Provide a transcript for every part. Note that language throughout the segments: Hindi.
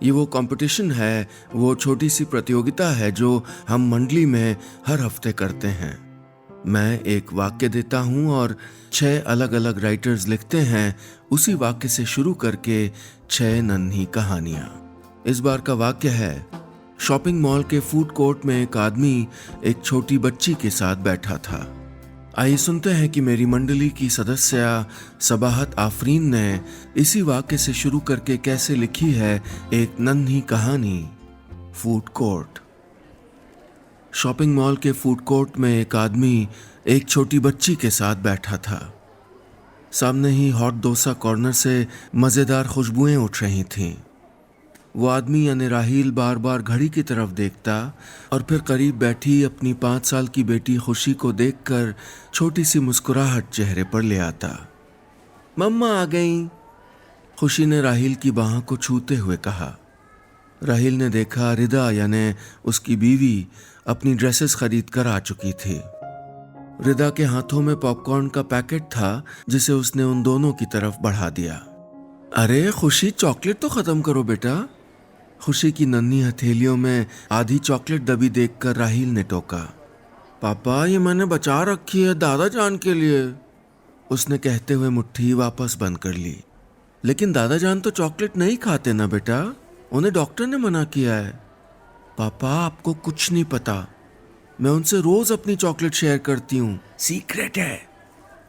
ये वो कंपटीशन है, वो छोटी सी प्रतियोगिता है जो हम मंडली में हर हफ्ते करते हैं। मैं एक वाक्य देता हूँ और 6 अलग अलग राइटर्स लिखते हैं उसी वाक्य से शुरू करके 6 नन्ही कहानियां। इस बार का वाक्य है, शॉपिंग मॉल के फूड कोर्ट में एक आदमी एक छोटी बच्ची के साथ बैठा था। आइए सुनते हैं कि मेरी मंडली की सदस्य सबाहत आफरीन ने इसी वाक्य से शुरू करके कैसे लिखी है एक नन्ही कहानी, फूड कोर्ट। शॉपिंग मॉल के फूड कोर्ट में एक आदमी एक छोटी बच्ची के साथ बैठा था। सामने ही हॉट डोसा कॉर्नर से मज़ेदार खुशबुएं उठ रही थीं। वो आदमी यानी राहील बार बार घड़ी की तरफ देखता और फिर करीब बैठी अपनी 5 साल की बेटी खुशी को देखकर छोटी सी मुस्कुराहट चेहरे पर ले आता। मम्मा आ गई, खुशी ने राहील की बाहों को छूते हुए कहा। राहील ने देखा रिदा यानी उसकी बीवी अपनी ड्रेसेस खरीद कर आ चुकी थी। रिदा के हाथों में पॉपकॉर्न का पैकेट था जिसे उसने उन दोनों की तरफ बढ़ा दिया। अरे खुशी, चॉकलेट तो खत्म करो बेटा। खुशी की नन्ही हथेलियों में आधी चॉकलेट दबी देखकर राहील ने टोका। पापा, ये मैंने बचा रखी है दादा जान के लिए, उसने कहते हुए मुट्ठी वापस बंद कर ली। लेकिन दादा जान तो चॉकलेट नहीं खाते ना बेटा, उन्हें डॉक्टर ने मना किया है। पापा, आपको कुछ नहीं पता, मैं उनसे रोज अपनी चॉकलेट शेयर करती हूँ, सीक्रेट है,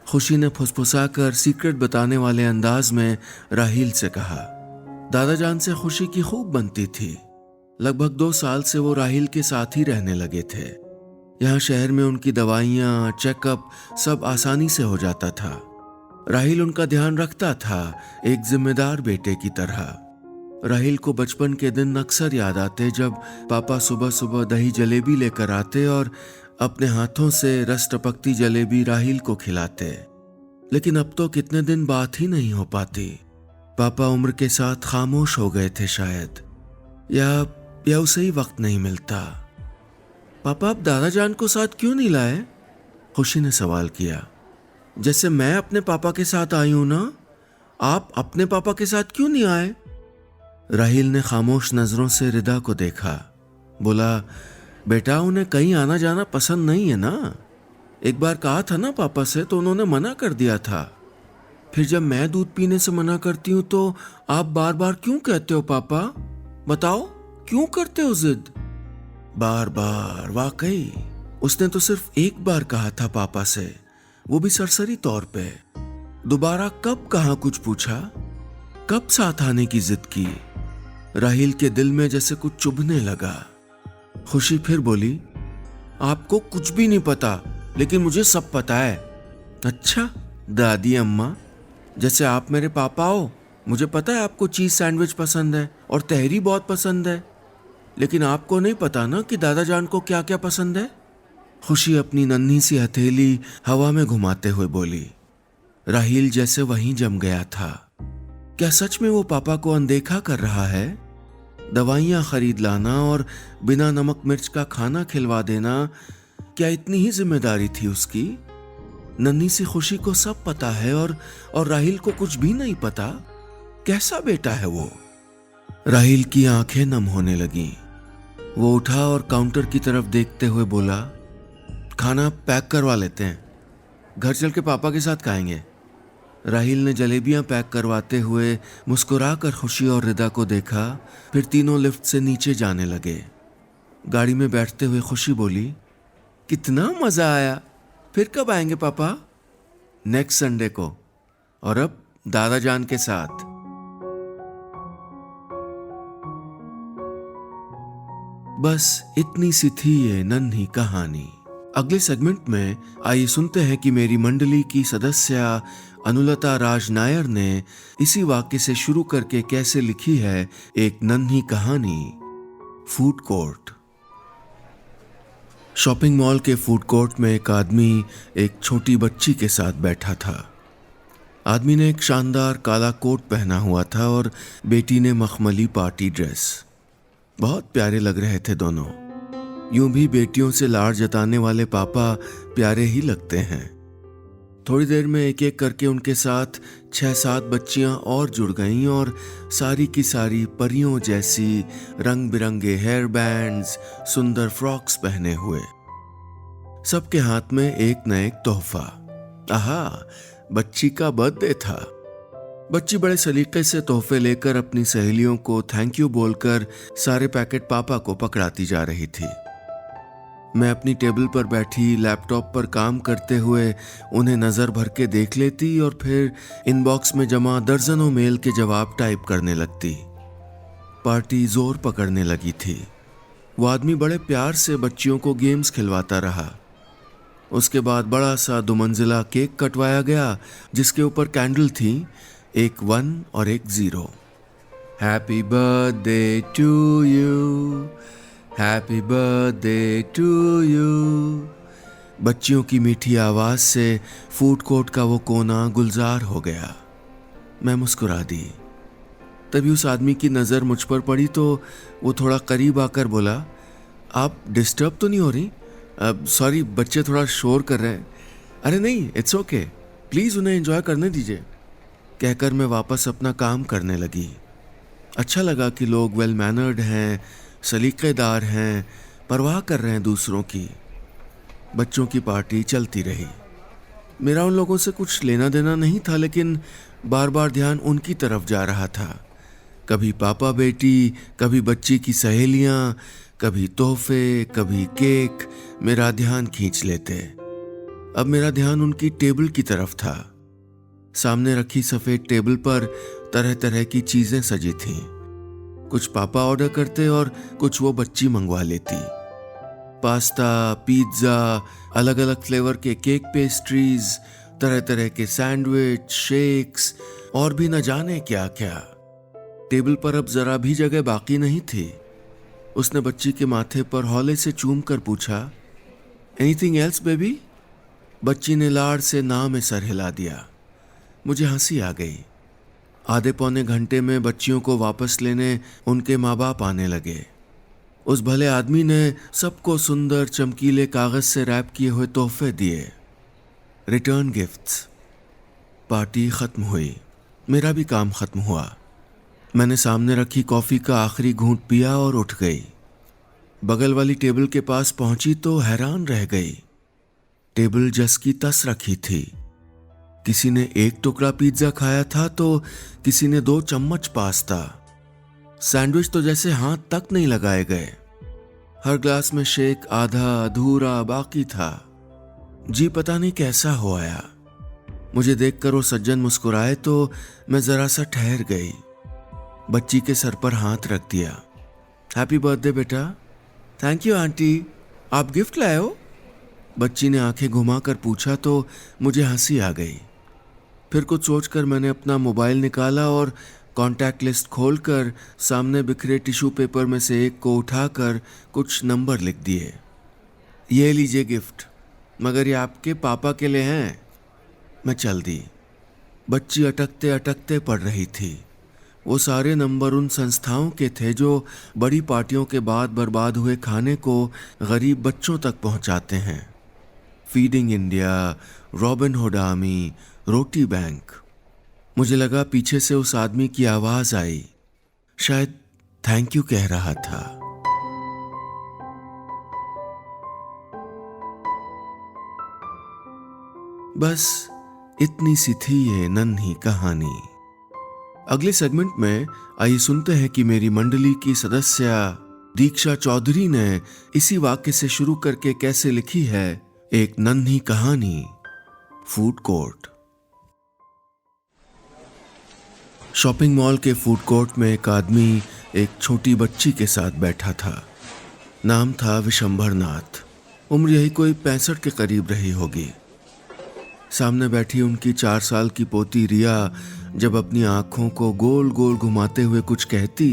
खुशी ने फुसफुसाकर सीक्रेट बताने वाले अंदाज में राहील से कहा। दादा जान से खुशी की खूब बनती थी। लगभग 2 साल से वो राहील के साथ ही रहने लगे थे। यहाँ शहर में उनकी दवाइयाँ, चेकअप सब आसानी से हो जाता था। राहील उनका ध्यान रखता था, एक जिम्मेदार बेटे की तरह। राहील को बचपन के दिन अक्सर याद आते जब पापा सुबह सुबह दही जलेबी लेकर आते और अपने हाथों से रस टपकती जलेबी राहील को खिलाते। लेकिन अब तो कितने दिन बात ही नहीं हो पाती। पापा उम्र के साथ खामोश हो गए थे शायद, या उसे ही वक्त नहीं मिलता। पापा, आप दादा जान को साथ क्यों नहीं लाए? खुशी ने सवाल किया। जैसे मैं अपने पापा के साथ आई हूं ना, आप अपने पापा के साथ क्यों नहीं आए? राहील ने खामोश नजरों से रिदा को देखा। बोला, बेटा, उन्हें कहीं आना जाना पसंद नहीं है ना। एक बार कहा था ना पापा से तो उन्होंने मना कर दिया था। फिर जब मैं दूध पीने से मना करती हूँ तो आप बार बार क्यों कहते हो पापा? बताओ, क्यों करते हो जिद? बार बार? वाकई उसने तो सिर्फ एक बार कहा था पापा से, वो भी सरसरी तौर पे। दोबारा कब कहा कुछ पूछा? कब साथ आने की जिद की? राहील के दिल में जैसे कुछ चुभने लगा। खुशी फिर बोली, आपको कुछ भी नहीं पता, लेकिन मुझे सब पता है। अच्छा दादी अम्मा, जैसे आप मेरे पापा हो, मुझे पता है आपको चीज़ सैंडविच पसंद है और तहरी बहुत पसंद है, लेकिन आपको नहीं पता ना कि दादा जान को क्या क्या पसंद है। खुशी अपनी नन्ही सी हथेली हवा में घुमाते हुए बोली। राहील जैसे वहीं जम गया था। क्या सच में वो पापा को अनदेखा कर रहा है? दवाइयाँ खरीद लाना और बिना नमक मिर्च का खाना खिलवा देना, क्या इतनी ही जिम्मेदारी थी उसकी? नन्ही सी खुशी को सब पता है और राहील को कुछ भी नहीं पता। कैसा बेटा है वो? राहील की आंखें नम होने लगीं। वो उठा और काउंटर की तरफ देखते हुए बोला, खाना पैक करवा लेते हैं, घर चल के पापा के साथ खाएंगे। राहील ने जलेबियां पैक करवाते हुए मुस्कुराकर खुशी और रिदा को देखा। फिर तीनों लिफ्ट से नीचे जाने लगे। गाड़ी में बैठते हुए खुशी बोली, कितना मजा आया, फिर कब आएंगे पापा? नेक्स्ट संडे को, और अब दादा जान के साथ। बस इतनी सी थी ये नन्ही कहानी। अगले सेगमेंट में आइए सुनते हैं कि मेरी मंडली की सदस्य अनुलता राज नायर ने इसी वाक्य से शुरू करके कैसे लिखी है एक नन्ही कहानी, फूड कोर्ट। शॉपिंग मॉल के फूड कोर्ट में एक आदमी एक छोटी बच्ची के साथ बैठा था। आदमी ने एक शानदार काला कोट पहना हुआ था और बेटी ने मखमली पार्टी ड्रेस। बहुत प्यारे लग रहे थे दोनों। यूं भी बेटियों से लाड़ जताने वाले पापा प्यारे ही लगते हैं। थोड़ी देर में एक एक करके उनके साथ 6-7 बच्चियां और जुड़ गईं और सारी की सारी परियों जैसी रंग बिरंगे हेयर बैंड्स, सुंदर फ्रॉक्स पहने हुए। सबके हाथ में एक न एक तोहफा। आहा, बच्ची का बर्थडे था। बच्ची बड़े सलीके से तोहफे लेकर अपनी सहेलियों को थैंक यू बोलकर सारे पैकेट पापा को पकड़ाती जा रही थी। मैं अपनी टेबल पर बैठी लैपटॉप पर काम करते हुए उन्हें नजर भर के देख लेती और फिर इनबॉक्स में जमा दर्जनों मेल के जवाब टाइप करने लगती। पार्टी जोर पकड़ने लगी थी। वो आदमी बड़े प्यार से बच्चियों को गेम्स खिलवाता रहा। उसके बाद बड़ा सा 2 मंजिला केक कटवाया गया जिसके ऊपर कैंडल थी, एक 1 और एक 0। Happy birthday to you, happy birthday to you. बच्चियों की मीठी आवाज से फूड कोर्ट का वो कोना गुलजार हो गया। मैं मुस्कुरा दी। तभी उस आदमी की नज़र मुझ पर पड़ी तो वो थोड़ा करीब आकर बोला, आप डिस्टर्ब तो नहीं हो रही? सॉरी, बच्चे थोड़ा शोर कर रहे हैं। अरे नहीं, इट्स ओके, प्लीज़ उन्हें एंजॉय करने दीजिए, कहकर मैं वापस अपना काम करने लगी। अच्छा लगा कि लोग वेल मैनर्ड हैं, सलीकेदार हैं, परवाह कर रहे हैं दूसरों की। बच्चों की पार्टी चलती रही। मेरा उन लोगों से कुछ लेना देना नहीं था, लेकिन बार बार ध्यान उनकी तरफ जा रहा था। कभी पापा बेटी, कभी बच्ची की सहेलियां, कभी तोहफे, कभी केक मेरा ध्यान खींच लेते। अब मेरा ध्यान उनकी टेबल की तरफ था। सामने रखी सफेद टेबल पर तरह तरह की चीजें सजी थीं। कुछ पापा ऑर्डर करते और कुछ वो बच्ची मंगवा लेती। पास्ता, पिज्जा, अलग अलग फ्लेवर के केक पेस्ट्रीज, तरह तरह के सैंडविच, शेक्स और भी न जाने क्या क्या। टेबल पर अब जरा भी जगह बाकी नहीं थी। उसने बच्ची के माथे पर हौले से चूम कर पूछा, एनीथिंग एल्स बेबी? बच्ची ने लाड़ से ना में सर हिला दिया। मुझे हंसी आ गई। आधे पौने घंटे में बच्चियों को वापस लेने उनके माँ बाप आने लगे। उस भले आदमी ने सबको सुंदर चमकीले कागज से रैप किए हुए तोहफे दिए, रिटर्न गिफ्ट्स। पार्टी खत्म हुई। मेरा भी काम खत्म हुआ। मैंने सामने रखी कॉफी का आखिरी घूंट पिया और उठ गई। बगल वाली टेबल के पास पहुंची तो हैरान रह गई। टेबल जस की तस रखी थी। किसी ने 1 टुकड़ा पिज्जा खाया था तो किसी ने 2 चम्मच पास्ता। सैंडविच तो जैसे हाथ तक नहीं लगाए गए। हर ग्लास में शेक आधा अधूरा बाकी था। जी पता नहीं कैसा हो आया। मुझे देखकर वो सज्जन मुस्कुराए तो मैं जरा सा ठहर गई। बच्ची के सर पर हाथ रख दिया। हैप्पी बर्थडे बेटा। Thank you aunty. आप गिफ्ट लाए हो? बच्ची ने आंखें घुमाकर पूछा तो मुझे हंसी आ गई। फिर कुछ सोचकर मैंने अपना मोबाइल निकाला और कॉन्टैक्ट लिस्ट खोलकर सामने बिखरे टिश्यू पेपर में से एक को उठाकर कुछ नंबर लिख दिए। ये लीजिए गिफ्ट, मगर ये आपके पापा के लिए हैं। मैं चल दी। बच्ची अटकते अटकते पढ़ रही थी। वो सारे नंबर उन संस्थाओं के थे जो बड़ी पार्टियों के बाद बर्बाद हुए खाने को गरीब बच्चों तक पहुंचाते हैं। फीडिंग इंडिया, रॉबिनहुड आर्मी, रोटी बैंक। मुझे लगा पीछे से उस आदमी की आवाज आई। शायद थैंक यू कह रहा था। बस इतनी सी थी ये नन्ही कहानी। अगले सेगमेंट में आइए सुनते हैं कि मेरी मंडली की सदस्य दीक्षा चौधरी ने इसी वाक्य से शुरू करके कैसे लिखी है एक नन्ही कहानी, फूड कोर्ट। शॉपिंग मॉल के फूड कोर्ट में एक आदमी एक छोटी बच्ची के साथ बैठा था। नाम था विशंभर नाथ। उम्र यही कोई 65 के करीब रही होगी। सामने बैठी उनकी 4 साल की पोती रिया जब अपनी आंखों को गोल गोल घुमाते हुए कुछ कहती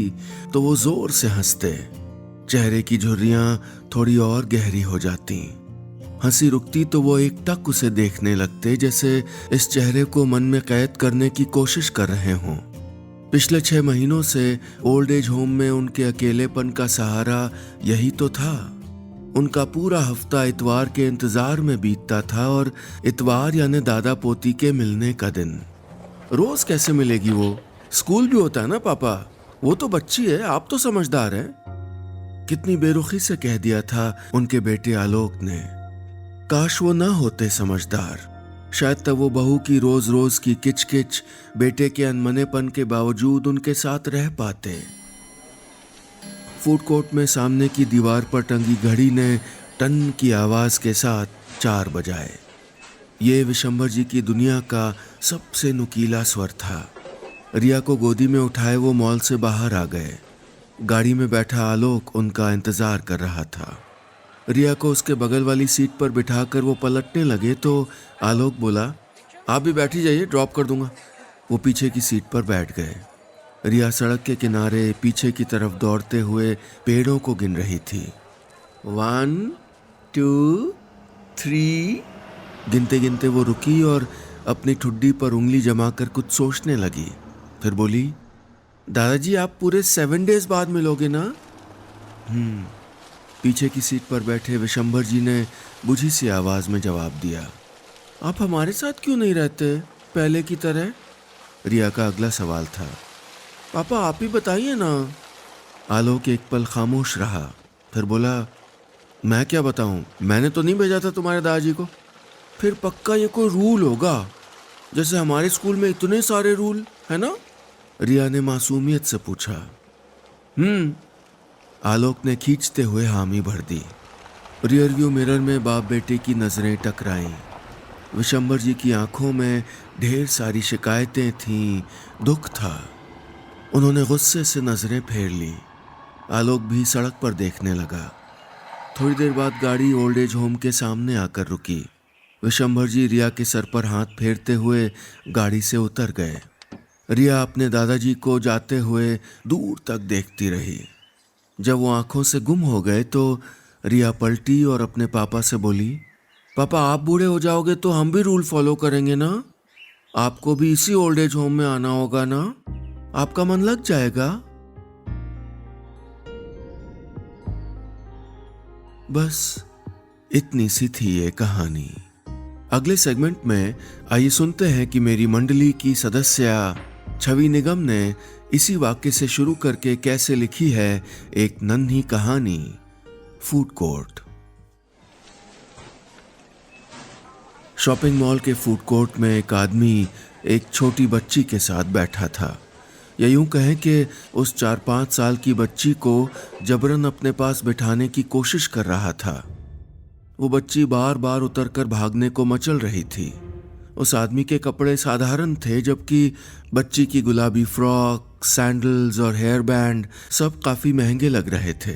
तो वो जोर से हंसते। चेहरे की झुर्रियां थोड़ी और गहरी हो जाती। हंसी रुकती तो वो एकटक उसे देखने लगते, जैसे इस चेहरे को मन में कैद करने की कोशिश कर रहे हों। पिछले 6 महीनों से ओल्ड एज होम में उनके अकेलेपन का सहारा यही तो था। उनका पूरा हफ्ता इतवार के इंतजार में बीतता था, और इतवार यानी दादा पोती के मिलने का दिन। रोज कैसे मिलेगी वो? स्कूल भी होता है ना पापा, वो तो बच्ची है, आप तो समझदार हैं। कितनी बेरुखी से कह दिया था उनके बेटे आलोक ने। काश वो ना होते समझदार, शायद तब वो बहू की रोज रोज की किचकिच, बेटे के अनमनेपन के बावजूद उनके साथ रह पाते। फूड कोर्ट में सामने की दीवार पर टंगी घड़ी ने टन की आवाज के साथ 4 बजाए। ये विशंबर जी की दुनिया का सबसे नुकीला स्वर था। रिया को गोदी में उठाए वो मॉल से बाहर आ गए। गाड़ी में बैठा आलोक उनका इंतजार कर रहा था। रिया को उसके बगल वाली सीट पर बिठाकर वो पलटने लगे तो आलोक बोला, आप भी बैठी जाइए, ड्रॉप कर दूंगा। वो पीछे की सीट पर बैठ गए। रिया सड़क के किनारे पीछे की तरफ दौड़ते हुए पेड़ों को गिन रही थी। 1 2 3। गिनते गिनते वो रुकी और अपनी ठुड्डी पर उंगली जमाकर कुछ सोचने लगी। फिर बोली, दादाजी आप पूरे 7 डेज बाद मिलोगे ना? पीछे की सीट पर बैठे विशंबर जी ने बुझी सी आवाज में जवाब दिया, आप हमारे साथ क्यों नहीं रहते पहले की तरह? रिया का अगला सवाल था, पापा आप ही बताइए ना। आलोक एक पल खामोश रहा, फिर बोला, मैं क्या बताऊं, मैंने तो नहीं भेजा था तुम्हारे दादाजी को। फिर पक्का ये कोई रूल होगा, जैसे हमारे स्कूल में इतने सारे रूल है ना? रिया ने मासूमियत से पूछा। आलोक ने खींचते हुए हामी भर दी। रियरव्यू मिरर में बाप बेटे की नजरें टकराईं। विशंबर जी की आंखों में ढेर सारी शिकायतें थीं, दुख था। उन्होंने गुस्से से नजरें फेर ली। आलोक भी सड़क पर देखने लगा। थोड़ी देर बाद गाड़ी ओल्ड एज होम के सामने आकर रुकी। विशंबर जी रिया के सर पर हाथ फेरते हुए गाड़ी से उतर गए। रिया अपने दादाजी को जाते हुए दूर तक देखती रही। जब वो आंखों से गुम हो गए तो रिया पलटी और अपने पापा से बोली, पापा आप बूढ़े हो जाओगे तो हम भी रूल फॉलो करेंगे ना? आपको भी इसी ओल्ड एज होम में आना होगा ना? आपका मन लग जाएगा। बस इतनी सी थी ये कहानी। अगले सेगमेंट में आइए सुनते हैं कि मेरी मंडली की सदस्य छवि निगम ने इसी वाक्य से शुरू करके कैसे लिखी है एक नन्ही कहानी, फूड कोर्ट। शॉपिंग मॉल के फूड कोर्ट में एक आदमी एक छोटी बच्ची के साथ बैठा था, या यूं कहें कि उस 4-5 साल की बच्ची को जबरन अपने पास बिठाने की कोशिश कर रहा था। वो बच्ची बार बार उतरकर भागने को मचल रही थी। उस आदमी के कपड़े साधारण थे, जबकि बच्ची की गुलाबी फ्रॉक, सैंडल्स और हेयर बैंड सब काफी महंगे लग रहे थे।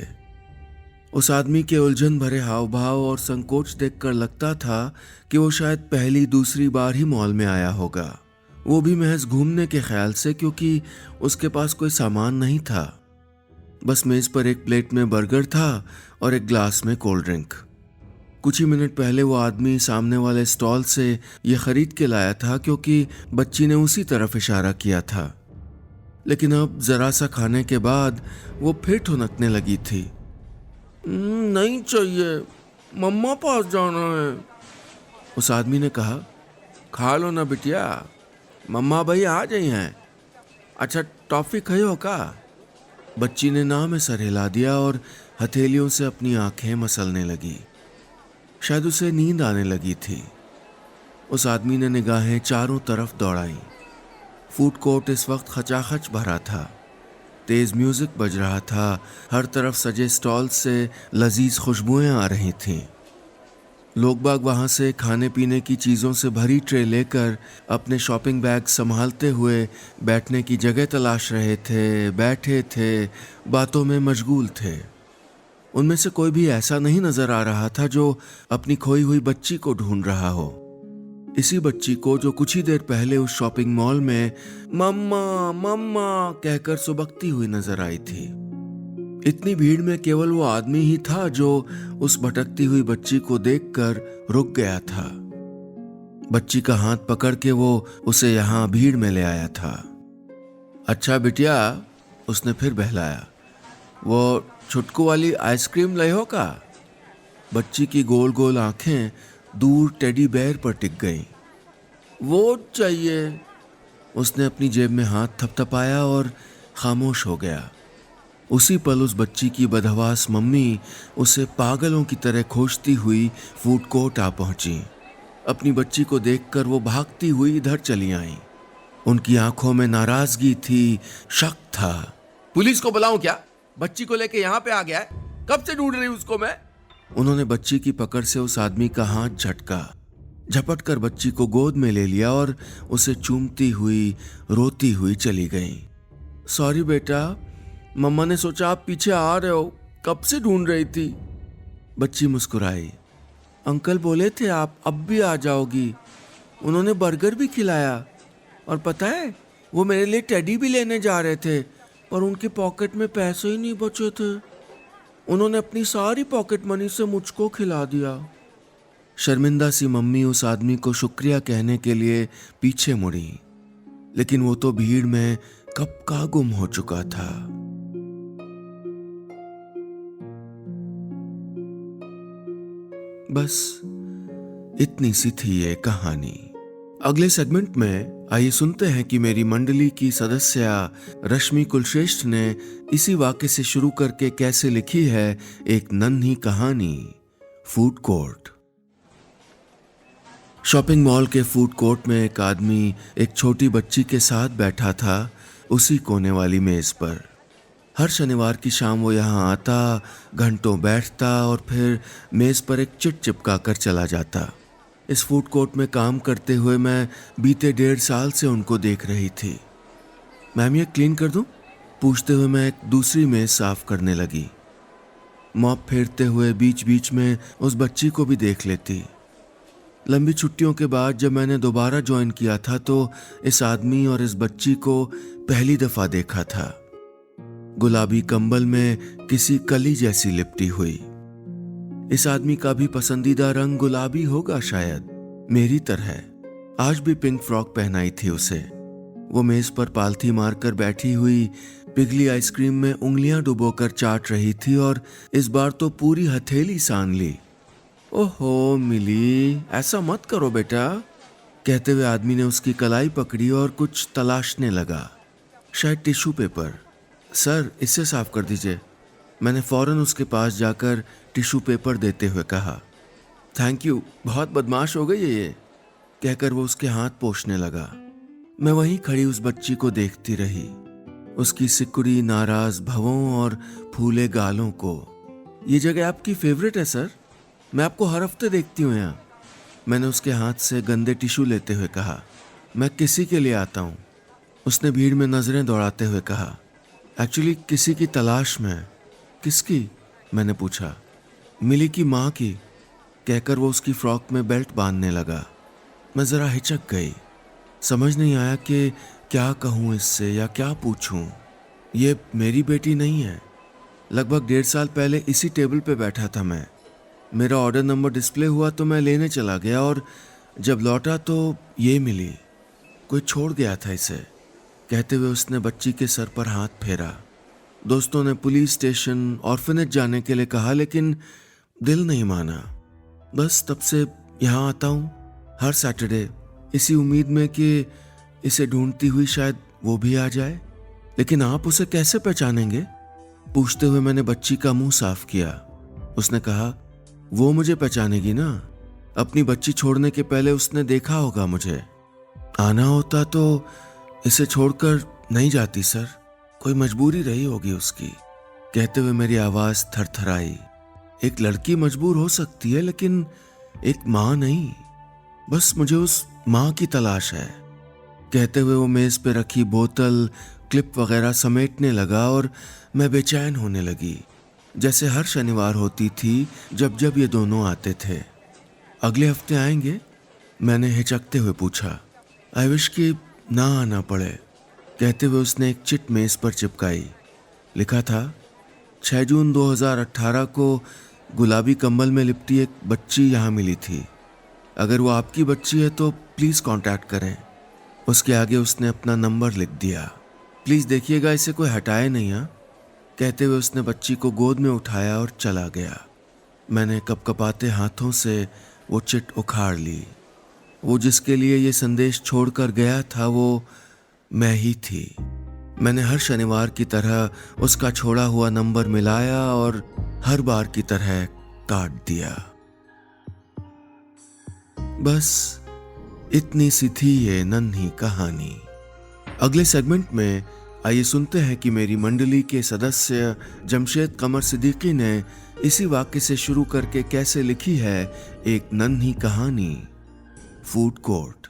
उस आदमी के उलझन भरे हाव भाव और संकोच देखकर लगता था कि वो शायद पहली दूसरी बार ही मॉल में आया होगा, वो भी महज घूमने के ख्याल से, क्योंकि उसके पास कोई सामान नहीं था। बस मेज पर एक प्लेट में बर्गर था और एक ग्लास में कोल्ड ड्रिंक। कुछ ही मिनट पहले वो आदमी सामने वाले स्टॉल से ये खरीद के लाया था, क्योंकि बच्ची ने उसी तरफ इशारा किया था। लेकिन अब जरा सा खाने के बाद वो फिर ठुनकने लगी थी। नहीं चाहिए, मम्मा पास जाना है। उस आदमी ने कहा, खा लो ना बिटिया, मम्मा भाई आ गई हैं। अच्छा टॉफी खाई का? बच्ची ने ना में सर हिला दिया और हथेलियों से अपनी आंखें मसलने लगी। शायद उसे नींद आने लगी थी। उस आदमी ने निगाहें चारों तरफ दौड़ाई। फूड कोर्ट इस वक्त खचाखच भरा था। तेज म्यूजिक बज रहा था। हर तरफ सजे स्टॉल से लजीज खुशबुएं आ रही थीं। लोग बाग वहां से खाने पीने की चीजों से भरी ट्रे लेकर अपने शॉपिंग बैग संभालते हुए बैठने की जगह तलाश रहे थे, बैठे थे, बातों में मशगूल थे। उनमें से कोई भी ऐसा नहीं नजर आ रहा था जो अपनी खोई हुई बच्ची को ढूंढ रहा हो। इसी बच्ची को जो कुछ ही देर पहले उस शॉपिंग मॉल में मम्मा मम्मा कहकर सुबकती हुई नजर आई थी। इतनी भीड़ में केवल वो आदमी ही था जो उस भटकती हुई बच्ची को देखकर रुक गया था। बच्ची का हाथ पकड़ के वो उसे यहां भीड़ में ले आया था। अच्छा बिटिया, उसने फिर बहलाया, वो छुटकू वाली आइसक्रीम ले हो का? बच्ची की गोल गोल आंखें दूर टेडी बेयर पर टिक गईं। वो चाहिए। उसने अपनी जेब में हाथ थपथपाया और खामोश हो गया। उसी पल उस बच्ची की बदहवास मम्मी उसे पागलों की तरह खोजती हुई फूड कोर्ट आ पहुंची। अपनी बच्ची को देखकर वो भागती हुई इधर चली आईं। उनकी आंखों में नाराजगी थी, शक था। पुलिस को बुलाऊं क्या? बच्ची को लेके यहाँ पे आ गया है। कब से ढूंढ रही हूं उसको मैं। उन्होंने बच्ची की पकड़ से उस आदमी का हाथ झटका, झपट कर बच्ची को गोद में ले लिया और उसे चूमती हुई रोती हुई चली गई। सॉरी बेटा, मम्मा ने सोचा आप पीछे आ रहे हो, कब से ढूंढ रही थी। बच्ची मुस्कुराई। अंकल बोले थे आप अब भी आ जाओगी। उन्होंने बर्गर भी खिलाया और पता है वो मेरे लिए टेडी भी लेने जा रहे थे, पर उनके पॉकेट में पैसे ही नहीं बचे थे। उन्होंने अपनी सारी पॉकेट मनी से मुझको खिला दिया। शर्मिंदा सी मम्मी उस आदमी को शुक्रिया कहने के लिए पीछे मुड़ी, लेकिन वो तो भीड़ में कब का गुम हो चुका था। बस इतनी सी थी ये कहानी। अगले सेगमेंट में आइए सुनते हैं कि मेरी मंडली की सदस्य रश्मि कुलश्रेष्ठ ने इसी वाक्य से शुरू करके कैसे लिखी है एक नन्ही कहानी, फूड कोर्ट। शॉपिंग मॉल के फूड कोर्ट में एक आदमी एक छोटी बच्ची के साथ बैठा था, उसी कोने वाली मेज पर। हर शनिवार की शाम वो यहाँ आता, घंटों बैठता और फिर मेज पर एक चिट चिपका कर चला जाता। इस फूड कोर्ट में काम करते हुए मैं बीते 1.5 साल से उनको देख रही थी। मैम ये क्लीन कर दूं? पूछते हुए मैं एक दूसरी मेज साफ करने लगी। मॉप फेरते हुए बीच बीच में उस बच्ची को भी देख लेती। लंबी छुट्टियों के बाद जब मैंने दोबारा ज्वाइन किया था तो इस आदमी और इस बच्ची को पहली दफा देखा था। गुलाबी कंबल में किसी कली जैसी लिपटी हुई। इस आदमी का भी पसंदीदा रंग गुलाबी होगा शायद, मेरी तरह। आज भी पिंक फ्रॉक पहनाई थी उसे। वो मेज पर पालथी मारकर बैठी हुई पिघली आइसक्रीम में उंगलियां डुबोकर चाट रही थी और इस बार तो पूरी हथेली सान ली। ओहो मिली, ऐसा मत करो बेटा, कहते हुए आदमी ने उसकी कलाई पकड़ी और कुछ तलाशने लगा, शायद टिश्यू पेपर। सर इससे साफ कर दीजिए। मैंने फौरन उसके पास जाकर टिश्यू पेपर देते हुए कहा। थैंक यू, बहुत बदमाश हो गई है ये, कहकर वो उसके हाथ पोंछने लगा। मैं वहीं खड़ी उस बच्ची को देखती रही, उसकी सिकुड़ी नाराज भवों और फूले गालों को। ये जगह आपकी फेवरेट है सर, मैं आपको हर हफ्ते देखती हूँ यहाँ, मैंने उसके हाथ से गंदे टिश्यू लेते हुए कहा। मैं किसी के लिए आता हूँ, उसने भीड़ में नजरें दौड़ाते हुए कहा। एक्चुअली किसी की तलाश में। किसकी? मैंने पूछा। मिली की माँ की, कहकर वो उसकी फ्रॉक में बेल्ट बांधने लगा। मैं जरा हिचक गई, समझ नहीं आया कि क्या कहूँ इससे या क्या पूछूं। ये मेरी बेटी नहीं है। लगभग 1.5 साल पहले इसी टेबल पे बैठा था मैं। मेरा ऑर्डर नंबर डिस्प्ले हुआ तो मैं लेने चला गया और जब लौटा तो ये मिली। कोई छोड़ गया था इसे, कहते हुए उसने बच्ची के सर पर हाथ फेरा। दोस्तों ने पुलिस स्टेशन, ऑर्फनेज जाने के लिए कहा, लेकिन दिल नहीं माना। बस तब से यहाँ आता हूँ हर सैटरडे, इसी उम्मीद में कि इसे ढूंढती हुई शायद वो भी आ जाए। लेकिन आप उसे कैसे पहचानेंगे? पूछते हुए मैंने बच्ची का मुंह साफ किया। उसने कहा, वो मुझे पहचानेगी ना, अपनी बच्ची छोड़ने के पहले उसने देखा होगा मुझे। आना होता तो इसे छोड़कर नहीं जाती सर, कोई मजबूरी रही होगी उसकी, कहते हुए मेरी आवाज थरथराई। एक लड़की मजबूर हो सकती है लेकिन एक माँ नहीं। बस मुझे उस माँ की तलाश है, कहते हुए वो मेज पे रखी बोतल, क्लिप वगैरह समेटने लगा और मैं बेचैन होने लगी, जैसे हर शनिवार होती थी जब जब ये दोनों आते थे। अगले हफ्ते आएंगे? मैंने हिचकते हुए पूछा। आई विश कि ना आना पड़े, कहते हुए उसने एक चिट मेज पर चिपकाई। लिखा था 6 जून 2018 को गुलाबी कंबल में लिपटी एक बच्ची यहाँ मिली थी। अगर वो आपकी बच्ची है तो प्लीज़ कांटेक्ट करें। उसके आगे उसने अपना नंबर लिख दिया। प्लीज़ देखिएगा इसे कोई हटाए नहीं, हाँ, कहते हुए उसने बच्ची को गोद में उठाया और चला गया। मैंने कपकपाते हाथों से वो चिट उखाड़ ली। वो जिसके लिए ये संदेश छोड़कर गया था वो मैं ही थी। मैंने हर शनिवार की तरह उसका छोड़ा हुआ नंबर मिलाया और हर बार की तरह काट दिया। बस इतनी सी थी ये नन्ही कहानी। अगले सेगमेंट में आइए सुनते हैं कि मेरी मंडली के सदस्य जमशेद कमर सिद्दीकी ने इसी वाक्य से शुरू करके कैसे लिखी है एक नन्ही कहानी, फूड कोर्ट।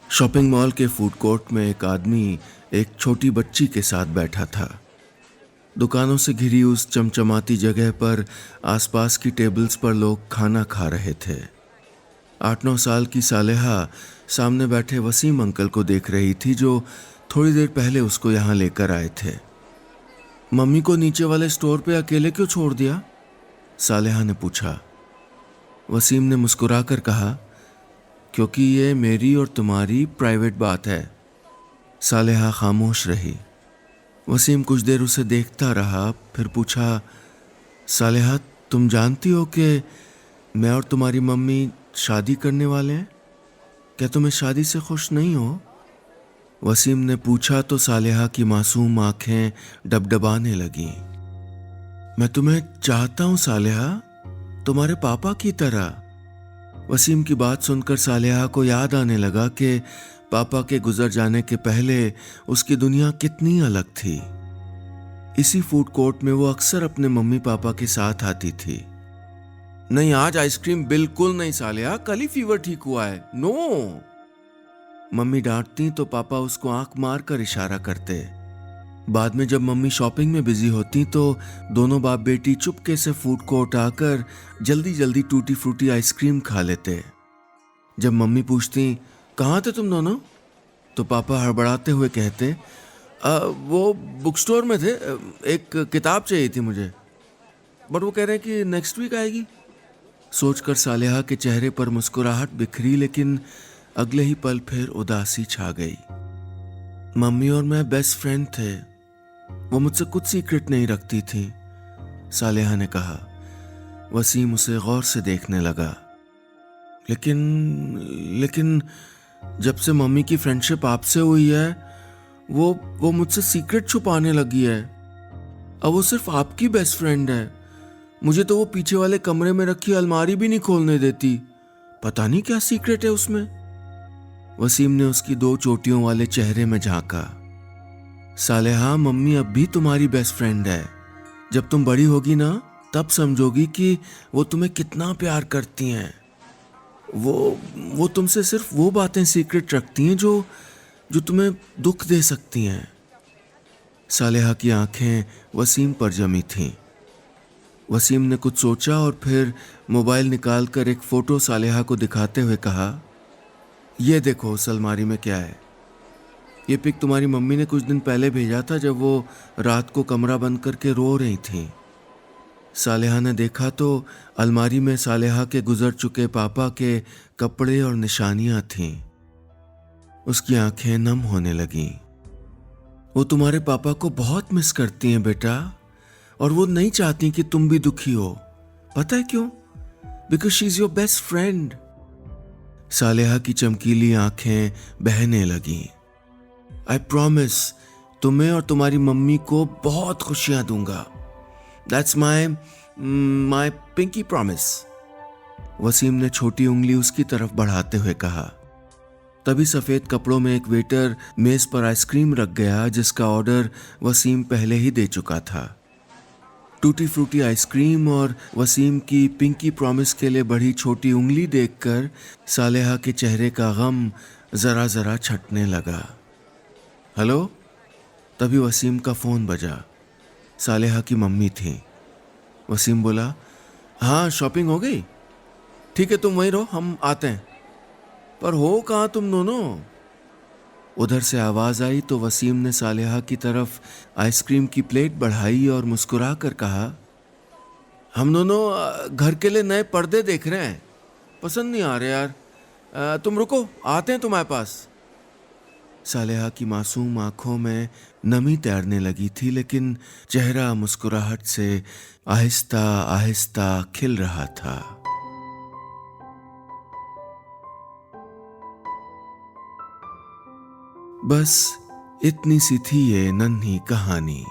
शॉपिंग मॉल के फूड कोर्ट में एक आदमी एक छोटी बच्ची के साथ बैठा था। दुकानों से घिरी उस चमचमाती जगह पर आसपास की टेबल्स पर लोग खाना खा रहे थे। 8-9 साल की सालेहा सामने बैठे वसीम अंकल को देख रही थी जो थोड़ी देर पहले उसको यहाँ लेकर आए थे। मम्मी को नीचे वाले स्टोर पे अकेले क्यों छोड़ दिया? सालेहा ने पूछा। वसीम ने मुस्कुराकर कहा, क्योंकि ये मेरी और तुम्हारी प्राइवेट बात है। सालेहा खामोश रही। वसीम कुछ देर उसे देखता रहा, फिर पूछा, सालेहा तुम जानती हो कि मैं और तुम्हारी मम्मी शादी करने वाले हैं? क्या तुम इस शादी से खुश नहीं हो? वसीम ने पूछा तो सालेहा की मासूम आंखें डबडबाने लगीं। मैं तुम्हें चाहता हूं सालेहा, तुम्हारे पापा की तरह। वसीम की बात सुनकर सालेहा को याद आने लगा कि पापा के गुजर जाने के पहले उसकी दुनिया कितनी अलग थी। इसी फूड कोर्ट में वो अक्सर अपने मम्मी पापा के साथ आती थी। नहीं, आज आइसक्रीम बिल्कुल नहीं सालेहा, कल ही फीवर ठीक हुआ है। नो। मम्मी डांटती तो पापा उसको आंख मार कर इशारा करते। बाद में जब मम्मी शॉपिंग में बिजी होती तो दोनों बाप बेटी चुपके से फूड कोर्ट आकर जल्दी जल्दी टूटी फ्रूटी आइसक्रीम खा लेते। जब मम्मी पूछती, कहाँ थे तुम दोनों? तो पापा हड़बड़ाते हुए कहते, वो बुक स्टोर में थे, एक किताब चाहिए थी मुझे, बट वो कह रहे हैं कि नेक्स्ट वीक आएगी। सोचकर सालेहा के चेहरे पर मुस्कुराहट बिखरी, लेकिन अगले ही पल फिर उदासी छा गई। मम्मी और मैं बेस्ट फ्रेंड थे, वो मुझसे कुछ सीक्रेट नहीं रखती थी, सालेहा ने कहा। वसीम उसे गौर से देखने लगा। लेकिन जब से मम्मी की फ्रेंडशिप आपसे हुई है वो मुझसे सीक्रेट छुपाने लगी है। अब वो सिर्फ आपकी बेस्ट फ्रेंड है। मुझे तो वो पीछे वाले कमरे में रखी अलमारी भी नहीं खोलने देती। पता नहीं क्या सीक्रेट है उसमें। वसीम ने उसकी 2 चोटियों वाले चेहरे में झांका। सालेहा, मम्मी अब भी तुम्हारी बेस्ट फ्रेंड है। जब तुम बड़ी होगी ना तब समझोगी कि वो तुम्हें कितना प्यार करती हैं। वो तुमसे सिर्फ वो बातें सीक्रेट रखती हैं जो तुम्हें दुख दे सकती हैं। सालेहा की आंखें वसीम पर जमी थीं। वसीम ने कुछ सोचा और फिर मोबाइल निकालकर एक फोटो सालेहा को दिखाते हुए कहा, ये देखो उस अलमारी में क्या है। ये पिक तुम्हारी मम्मी ने कुछ दिन पहले भेजा था जब वो रात को कमरा बंद करके रो रही थी। सालेहा ने देखा तो अलमारी में सालेहा के गुजर चुके पापा के कपड़े और निशानियां थीं। उसकी आंखें नम होने लगीं। वो तुम्हारे पापा को बहुत मिस करती हैं बेटा, और वो नहीं चाहती कि तुम भी दुखी हो। पता है क्यों? Because she is your best friend. Saleha की चमकीली आंखें बहने लगीं। आई प्रॉमिस तुम्हें और तुम्हारी मम्मी को बहुत खुशियां दूंगा। That's my pinky promise. Wasim ने छोटी उंगली उसकी तरफ बढ़ाते हुए कहा। तभी सफेद कपड़ों में एक वेटर मेज पर आइसक्रीम रख गया जिसका ऑर्डर वसीम पहले ही दे चुका था। टूटी फ्रूटी आइसक्रीम और वसीम की पिंकी प्रॉमिस के लिए बढ़ी छोटी उंगली देखकर सालेहा के चेहरे का गम जरा जरा छटने लगा। हेलो। तभी वसीम का फोन बजा। सालेहा की मम्मी थी। वसीम बोला, हाँ शॉपिंग हो गई? ठीक है तुम वहीं रहो, हम आते हैं। पर हो कहाँ तुम दोनों? उधर से आवाज आई तो वसीम ने सालेहा की तरफ आइसक्रीम की प्लेट बढ़ाई और मुस्कुरा कर कहा, हम दोनों घर के लिए नए पर्दे देख रहे हैं, पसंद नहीं आ रहे यार। तुम रुको, आते हैं तुम्हारे पास। सालेहा की मासूम आंखों में नमी तैरने लगी थी, लेकिन चेहरा मुस्कुराहट से आहिस्ता आहिस्ता खिल रहा था। बस इतनी सी थी ये नन्ही कहानी।